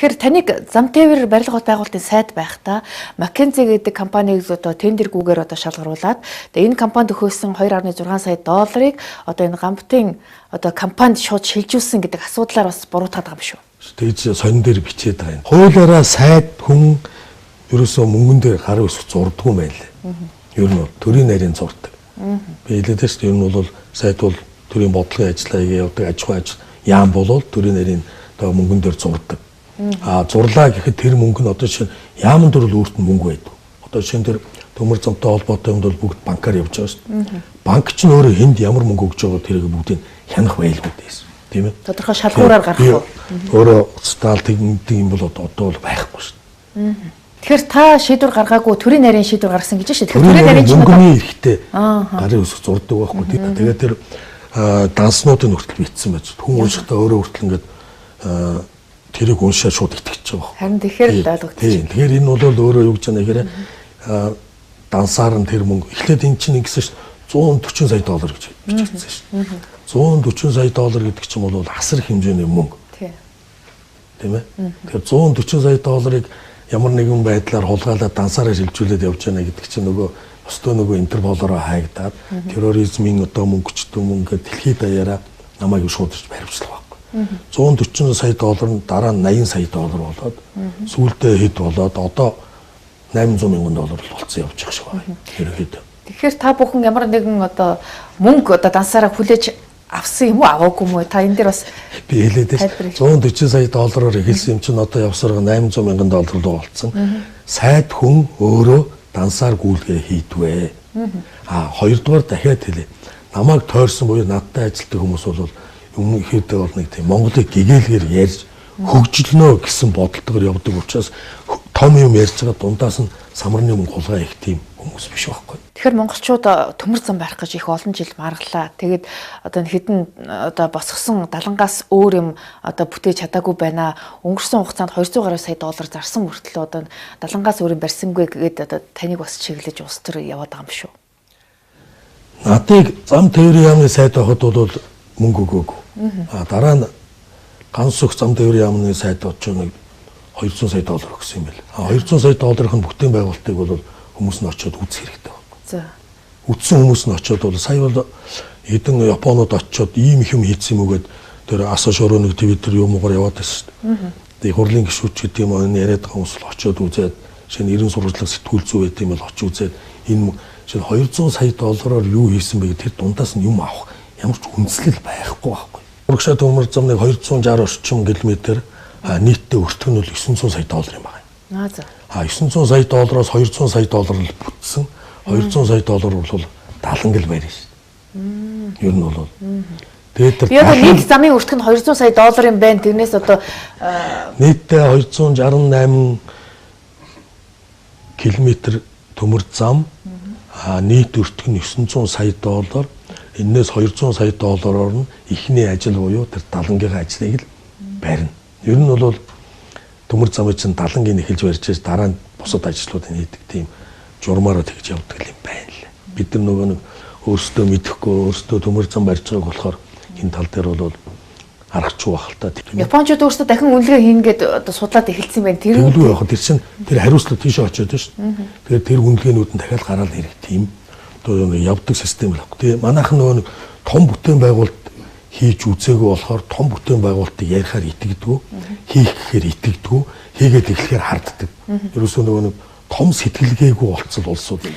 Тэгэхээр таныг Замтээвэр барилга байгуулалтын сайд байхдаа McKinsey гэдэг компанийг одоо тендергүүгээр одоо шалгаруулад энэ компанид өгөөсөн 2.6 сая долларыг одоо энэ гамбтын одоо компанид шууд шилжүүлсэн гэдэг асуудлаар бас буруутгаад байгаа юм шүү. Тэгж сонин дээр бичээд байгаа юм. Хуулиараа сайд хүн ерөөсөө мөнгөн дээр гарын өсөх зурдгүй байл. Ер нь бол төрийн нарийн зурдаг. Би хэлээд шүү дээ. Ер нь бол сайд бол төрийн бодлогын ажиллагааг явуулдаг аж ахуй яам болол төрийн нарийн одоо мөнгөн дээр зурдаг. Зурлаа гэхэд тэр мөнгө нь одоо жишээ яаман дөрвөл өөрт нь мөнгө байдаг. Одоо жишээ нь тэр төмөр замтай холбоотой юмд бол бүгд банкар явж байгаа шүү дээ. Банк ч нь өөрөө хэнд ямар мөнгө өгж байгаа тэрийг бүгдийг хянах байлгүй байсан. Тийм ээ. Тодорхой шалгуураар гаргах уу? Өөрөө уцтаал тэгдэг юм бол одоо бол байхгүй шүү дээ. Тэгэхээр та шийдвэр гаргаагүй төрийн нарийн шийдвэр гаргасан гэж шүү дээ. Төрийн нарийн мөнгөний эрэхтэй гарын өсөх зурдаг байхгүй. Тэгээд тэр данснуудын хүртэл битсэн байж. Хүн уншихтаа өөрөө хүртэл ингээд тэрийг уншаад шууд итгэж байгаа. Харин тэгэхээр л ойлгогдсон. Тийм. Тэгэхээр энэ бол өөрөө юу гэж байна гэхээр дансаар нь тэр мөнгө эхлээд эн чинь ингэсэн шүү 140 сая доллар гэж бичигдсэн шүү. 140 сая доллар гэдэг чинь бол асар их хэмжээний мөнгө. Тийм ээ. Тэгэхээр 140 сая долларыг ямар нэгэн байдлаар хулгайлаад дансаараа шилжүүлээд явж байна гэдэг чинь нөгөө өстөө нөгөө Интерполоор хаагдаад терроризмын одоо мөнгөчтөө мөнгө дэлхийд даяараа намайг шууд баримтлах. 140 сая доллар нь дараа нь 80 сая доллар болоод сүүлдээ хэд болоод одоо 800 мянган доллар болцсон явж байгаа шиг байна. Ерөнхийдөө. Тэгэхээр та бүхэн ямар нэгэн одоо мөнгө одоо дансаараа хүлээж авсан юм уу аваагүй юм уу? Та энэ дээр бас би хэлээд байна. 140 сая доллараар эхэлсэн юм чинь одоо явсарга 800 мянган доллар руу болцсон. Сайд хүн өөрөө дансаар гүйлгээ хийдвэ. Хоёрдугаар дахиад хэлээ. Намайг тойрсон буюу надтай ажилладаг хүмүүс бол өмнө ихэдээ бол нэг тийм Монголыг гэгээлгээр ярьж хөгжлөнө гэсэн бодолтойгоор явдаг учраас том юм ярьж байгаа дундаас нь самарны мөнгө хулгай их тийм хүмүүс биш байхгүй. Тэгэхээр монголчууд төмөр зам барих гэж их олон жил маргалаа. Тэгээд одоо хэдэн одоо босгосон далангаас өөр юм одоо бүтээж чадаагүй байна. Өнгөрсөн хугацаанд 200 гаруй сая доллар зарсан мөртлөө одоо далангаас өөр юм барьсангүй гэдэг одоо таныг бас чиглэж улс төр яваад байгаа юм шүү. Надыг Замтээврийн яамны сайд байхад бол мөнгө өгөөгүй. Дараа нь ганц өх Замтээврийн яамны сайд очоо нэг 200 сая доллар өгсөн юм байна. 200 сая долларын бүтээн байгуулалтыг бол хүмүүс нь очиод үзэх хэрэгтэй байна. За. Үзсэн хүмүүс нь очиод бол сая бол хэдэн Японууд очиод ийм их юм хийсэн юм гээд тэр Асашоро нэг Твиттер юмгаар яваад байсан шүү дээ. Тэгээ хурлын гишүүч гэдэг юм энэ яриад байгаа хүмүүс л очиод үзээд шинэ 90 сурвалжлага сэтгүүл зүй байт юм бол очиж үзээд энэ шинэ 200 сая доллараар юу хийсэн бэ гэдэг тэр дундаас нь юм авах ямар ч үндэслэл байхгүй байхгүй. Урагшаа төмөр замныг 260 орчим километр нийтдээ өртөх нь бол 900 сая доллар юм байна. За. 900 сая доллароос 200 сая доллар л бүтсэн. 200 сая доллар бол далангал байр шүү. Ер нь бол. Тэгээд тэр нийт замын өртөх нь 200 сая доллар юм байна. Тэрнээс одоо нийтдээ 268 км төмөр зам нийт өртөх нь 900 сая доллар. Энээс 200 сая доллараар нь ихний ажил буюу тэр далангийнхаа ажлыг л барина. Ер нь бол төмөр замыг чинь далангийн эхэлж барьж байж дараа нь бусад ажлуудыг хийдэг тийм журмаараа тэгж явдаг юм байна л. Бид нар нөгөө нэг өөрсдөө мэдэхгүй өөрсдөө төмөр зам барьж байгааг болохоор энэ тал дээр бол аргач байх л та. Японочууд өөрсдөө дахин үнэлгээ хийнгээд одоо судлаад эхэлсэн байна. Тэр үгүй яг тэр чинь тэр хариуцлага тийшээ очиод байна шүү. Тэгэхээр тэр үнэлгээнүүд нь дахиад гараад ирэх тийм одоо явдаг систем л баггүй. Тэгээ манайх нөгөө нэг том бүтээн байгуулалт хийж үзээгүй болохоор том бүтээн байгуулалтыг ярихаар итгэдэггүй, хийх гэхээр итгэдэггүй, хийгээд эхлэхээр харддаг. Ерөөсөө нөгөө нэг том сэтгэлгээгүй болцол улсууд юм.